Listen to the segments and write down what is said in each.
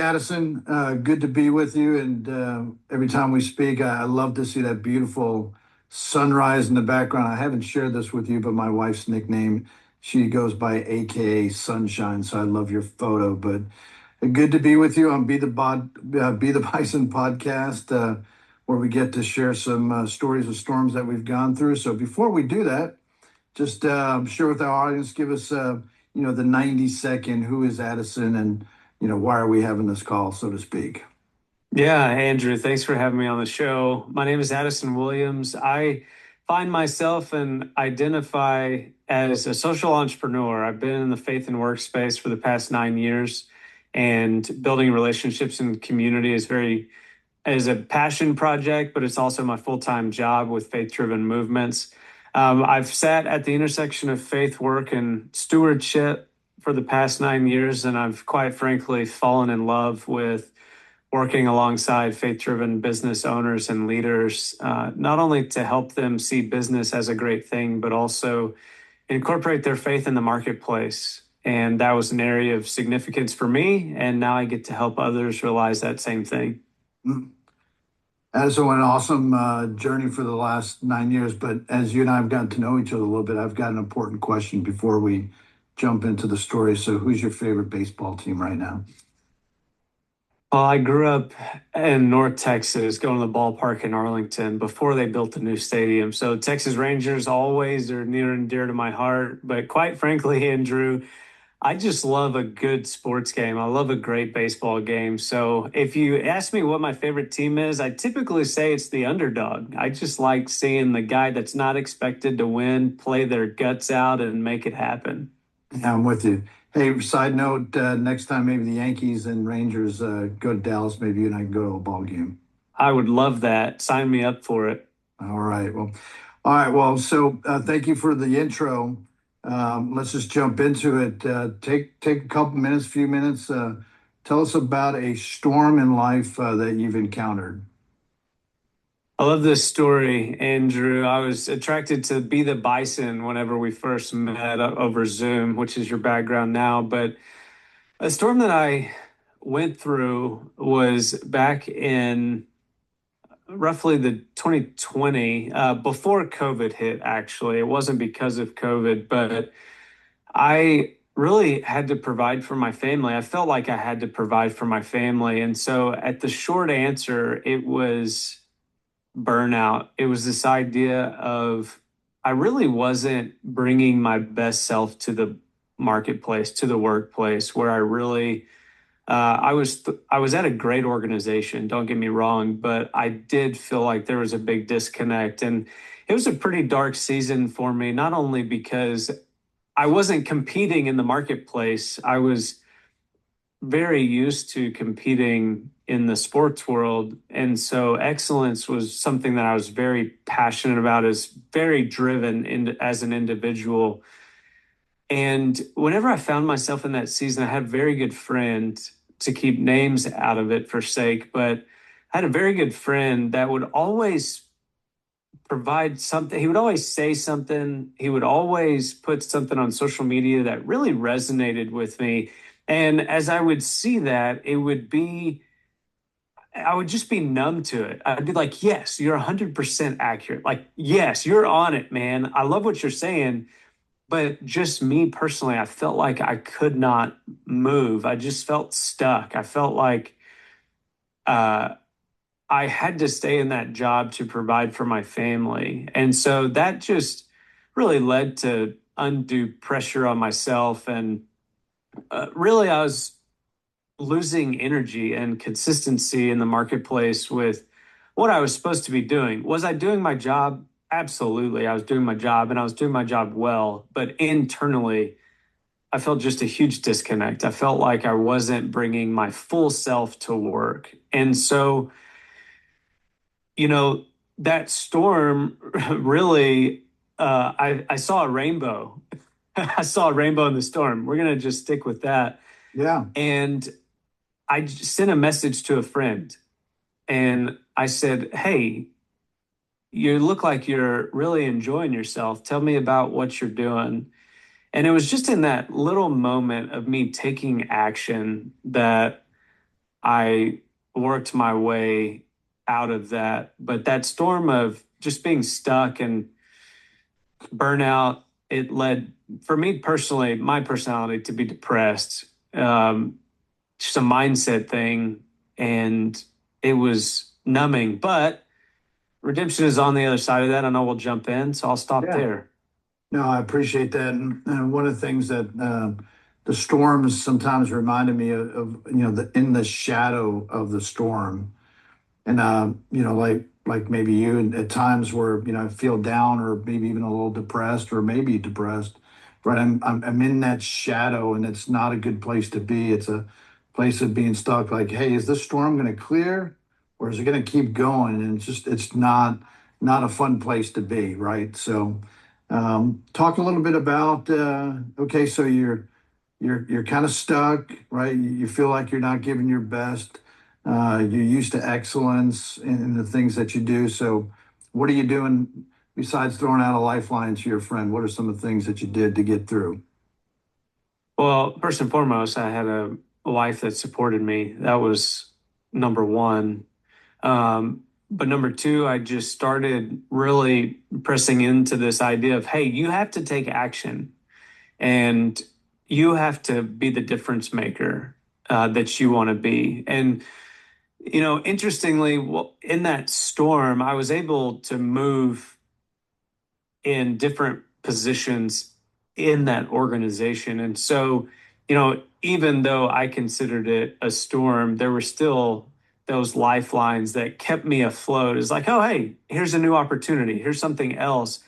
Addison. Good to be with you. And every time we speak, I love to see that beautiful sunrise in the background. I haven't shared this with you, but my wife's nickname, she goes by AKA Sunshine. So I love your photo. But good to be with you on Be the Bison podcast, where we get to share some stories of storms that we've gone through. So before we do that, just share with our audience, give us, the 90-second who is Addison and, why are we having this call, so to speak. Yeah, Andrew, thanks for having me on the show. My name is Addison Williams. I find myself and identify as a social entrepreneur. I've been in the faith and workspace for the past 9 years, and building relationships and community is a passion project, but it's also my full-time job with faith-driven movements. I've sat at the intersection of faith, work, and stewardship for the past 9 years, and I've quite frankly fallen in love with working alongside faith-driven business owners and leaders, not only to help them see business as a great thing, but also incorporate their faith in the marketplace. And that was an area of significance for me, and now I get to help others realize that same thing. Mm. Addison, an awesome journey for the last 9 years. But as you and I have gotten to know each other a little bit, I've got an important question before we jump into the story. So who's your favorite baseball team right now? Well, I grew up in North Texas, going to the ballpark in Arlington before they built the new stadium. So Texas Rangers always are near and dear to my heart. But quite frankly, Andrew, I just love a good sports game. I love a great baseball game. So if you ask me what my favorite team is, I typically say it's the underdog. I just like seeing the guy that's not expected to win play their guts out and make it happen. Yeah, I'm with you. Hey, side note, next time maybe the Yankees and Rangers go to Dallas, maybe you and I can go to a ball game. I would love that. Sign me up for it. All right. Well, all right. Well, so thank you for the intro. Let's just jump into it. Take a couple minutes, few minutes. Tell us about a storm in life that you've encountered. I love this story, Andrew. I was attracted to Be the Bison whenever we first met over Zoom, which is your background now. But a storm that I went through was back in roughly the 2020, before COVID hit, actually. It wasn't because of COVID, but I really had to provide for my family. I felt like I had to provide for my family. And so, at the short answer, it was burnout. It was this idea of I really wasn't bringing my best self to the marketplace, to the workplace, where I really I was at a great organization, don't get me wrong, but I did feel like there was a big disconnect. And it was a pretty dark season for me, not only because I wasn't competing in the marketplace. I was very used to competing in the sports world. And so excellence was something that I was very passionate about, is very driven as an individual. And whenever I found myself in that season, I had a very good friend, to keep names out of it for sake, but I had a very good friend that would always provide something. He would always say something. He would always put something on social media that really resonated with me. And as I would see that, I would just be numb to it. I'd be like, yes, you're 100% accurate. Like, yes, you're on it, man. I love what you're saying. But just me personally, I felt like I could not move. I just felt stuck. I felt like uh, I had to stay in that job to provide for my family. And so that just really led to undue pressure on myself. And really, I was losing energy and consistency in the marketplace with what I was supposed to be doing. Was I doing my job? Absolutely. I was doing my job, and I was doing my job well. But internally, I felt just a huge disconnect. I felt like I wasn't bringing my full self to work. And so, you know, that storm really, I saw a rainbow. I saw a rainbow in the storm. We're going to just stick with that. Yeah. And I just sent a message to a friend, and I said, hey, you look like you're really enjoying yourself. Tell me about what you're doing. And it was just in that little moment of me taking action that I worked my way out of that. But that storm of just being stuck and burnout, it led for me personally, my personality to be depressed. Just a mindset thing. And it was numbing. But redemption is on the other side of that. I know we'll jump in, so I'll stop Yeah. there. No, I appreciate that. And one of the things that the storms sometimes reminded me in the shadow of the storm. And like maybe you and at times where I feel down or maybe even a little depressed or maybe depressed, right? I'm in that shadow and it's not a good place to be. It's a place of being stuck. Like, hey, is this storm going to clear or is it going to keep going? And it's not a fun place to be, right? So, talk a little bit about okay, so you're kind of stuck, right? You feel like you're not giving your best. You're used to excellence in the things that you do. So, what are you doing besides throwing out a lifeline to your friend? What are some of the things that you did to get through? Well, first and foremost, I had a wife that supported me. That was number one. But number two, I just started really pressing into this idea of, hey, you have to take action and you have to be the difference maker that you want to be. And, interestingly, in that storm, I was able to move in different positions in that organization. And so, even though I considered it a storm, there were still those lifelines that kept me afloat. It's like, oh, hey, here's a new opportunity. Here's something else.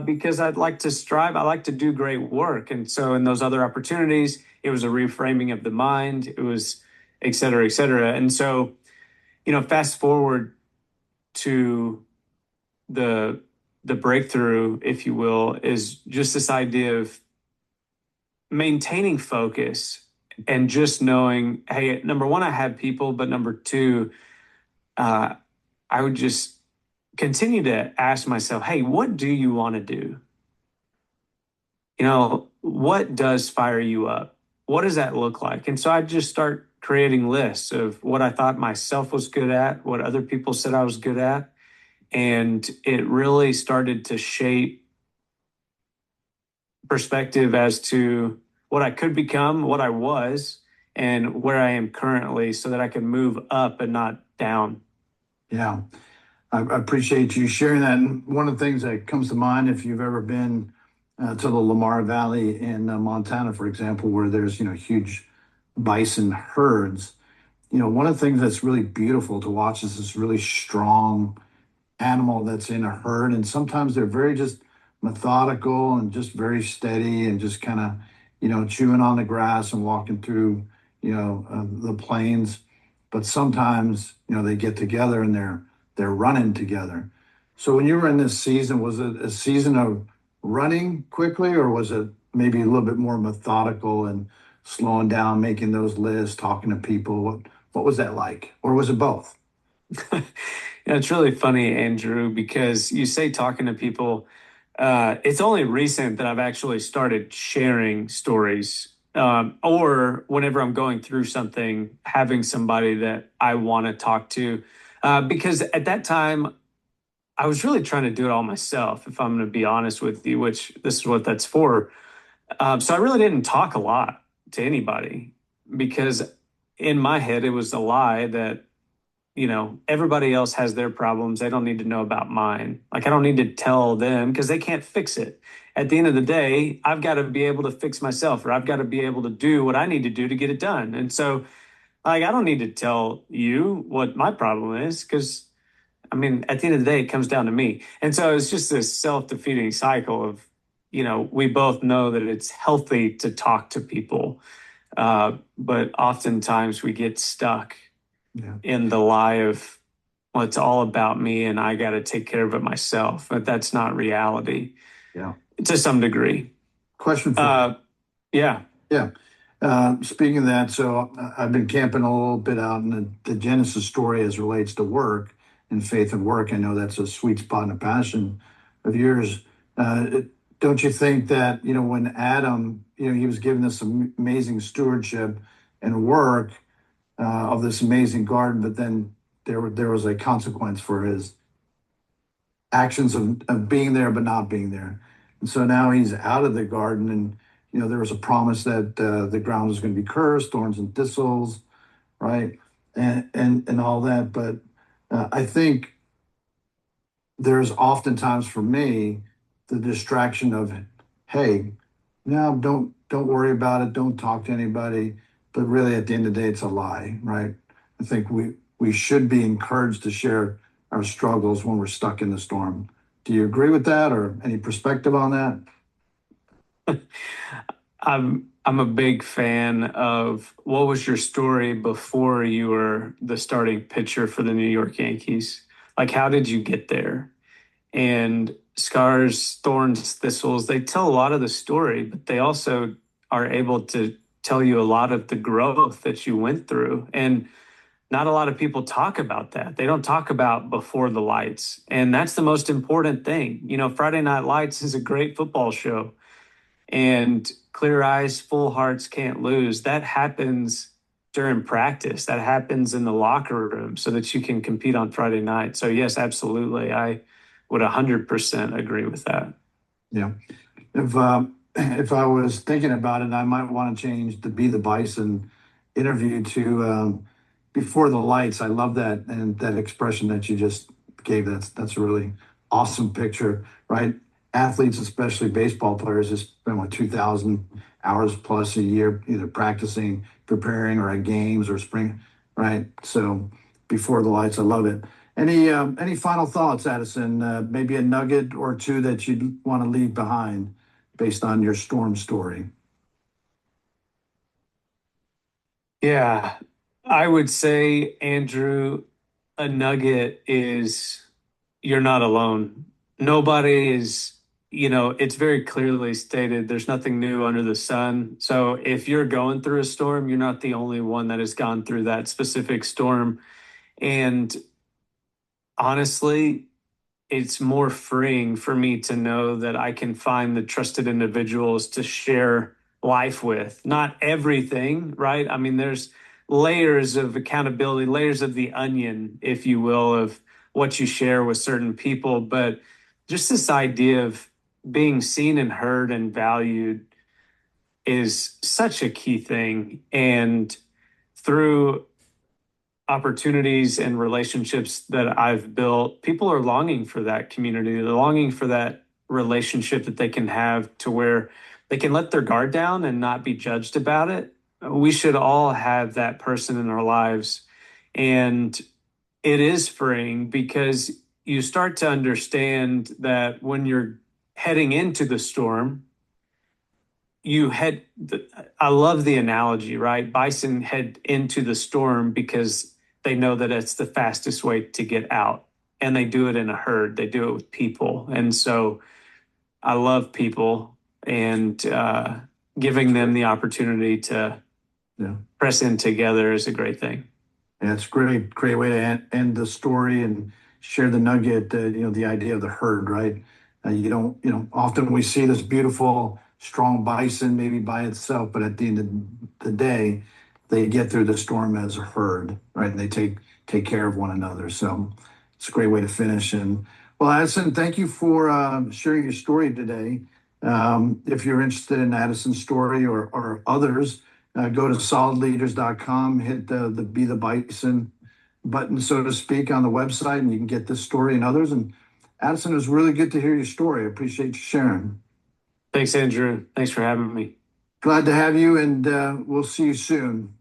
Because I'd like to strive, I like to do great work. And so, in those other opportunities, it was a reframing of the mind, it was et cetera, et cetera. And so, fast forward to the the breakthrough, if you will, is just this idea of maintaining focus and just knowing, hey, number one, I had people, but number two, uh, I would just continue to ask myself, hey, what do you want to do? What does fire you up? What does that look like? And so I just start creating lists of what I thought myself was good at, what other people said I was good at. And it really started to shape perspective as to what I could become, what I was, and where I am currently so that I can move up and not down. Yeah, I appreciate you sharing that. And one of the things that comes to mind, if you've ever been to the Lamar Valley in Montana, for example, where there's huge bison herds, one of the things that's really beautiful to watch is this really strong animal that's in a herd. And sometimes they're very just methodical and just very steady and just kind of, chewing on the grass and walking through, the plains. But sometimes, they get together and they're running together. So when you were in this season, was it a season of running quickly or was it maybe a little bit more methodical and slowing down, making those lists, talking to people? What was that like? Or was it both? It's really funny, Andrew, because you say talking to people. It's only recent that I've actually started sharing stories, or whenever I'm going through something, having somebody that I want to talk to. Because at that time, I was really trying to do it all myself, if I'm going to be honest with you, which this is what that's for. So I really didn't talk a lot to anybody because in my head, it was a lie that everybody else has their problems. They don't need to know about mine. Like, I don't need to tell them because they can't fix it. At the end of the day, I've got to be able to fix myself or I've got to be able to do what I need to do to get it done. And so, like, I don't need to tell you what my problem is because, I mean, at the end of the day, it comes down to me. And so it's just this self-defeating cycle of, we both know that it's healthy to talk to people. But oftentimes we get stuck Yeah. in the lie of, well, it's all about me and I got to take care of it myself. But that's not reality Yeah. to some degree. Question for you. Uh, yeah. Yeah. Speaking of that, so I've been camping a little bit out in the Genesis story as relates to work and faith and work. I know that's a sweet spot and a passion of yours. Don't you think that, when Adam, he was given this amazing stewardship and work, of this amazing garden, but then there was a consequence for his actions of being there but not being there. And so now he's out of the garden, and there was a promise that the ground was going to be cursed, thorns and thistles, right, and all that. But I think there's oftentimes for me the distraction of, hey, no, don't worry about it, don't talk to anybody. But really, at the end of the day, it's a lie, right? I think we should be encouraged to share our struggles when we're stuck in the storm. Do you agree with that, or any perspective on that? I'm a big fan of what was your story before you were the starting pitcher for the New York Yankees? Like, how did you get there? And scars, thorns, thistles, they tell a lot of the story, but they also are able to tell you a lot of the growth that you went through. And not a lot of people talk about that. They don't talk about before the lights. And that's the most important thing. Friday Night Lights is a great football show, and clear eyes, full hearts can't lose. That happens during practice. That happens in the locker room so that you can compete on Friday night. So yes, absolutely. I would 100% agree with that. Yeah. If if I was thinking about it, I might want to change the Be the Bison interview to before the lights. I love that, and that expression that you just gave. That's a really awesome picture, right? Athletes, especially baseball players, just spend 2,000 hours plus a year either practicing, preparing, or at games or spring, right? So before the lights, I love it. Any final thoughts, Addison? Maybe a nugget or two that you'd want to leave behind based on your storm story. Yeah, I would say, Andrew, a nugget is you're not alone. Nobody is, it's very clearly stated there's nothing new under the sun. So if you're going through a storm, you're not the only one that has gone through that specific storm. And honestly, it's more freeing for me to know that I can find the trusted individuals to share life with. Not everything, right? I mean, there's layers of accountability, layers of the onion, if you will, of what you share with certain people. But just this idea of being seen and heard and valued is such a key thing. And through opportunities and relationships that I've built, people are longing for that community. They're longing for that relationship that they can have to where they can let their guard down and not be judged about it. We should all have that person in our lives. And it is freeing because you start to understand that when you're heading into the storm, you head, I love the analogy, right? Bison head into the storm because they know that it's the fastest way to get out. And they do it in a herd, they do it with people. And so I love people, and giving them the opportunity to Yeah. press in together is a great thing. Yeah, it's great, great way to end the story and share the nugget. The idea of the herd, right? You don't, often we see this beautiful, strong bison maybe by itself, but at the end of the day, they get through the storm as a herd, right? And they take care of one another. So it's a great way to finish. And well, Addison, thank you for sharing your story today. If you're interested in Addison's story or others, go to solidleaders.com, hit the Be the Bison button, so to speak, on the website, and you can get this story and others. And Addison, it was really good to hear your story. I appreciate you sharing. Thanks, Andrew. Thanks for having me. Glad to have you, and we'll see you soon.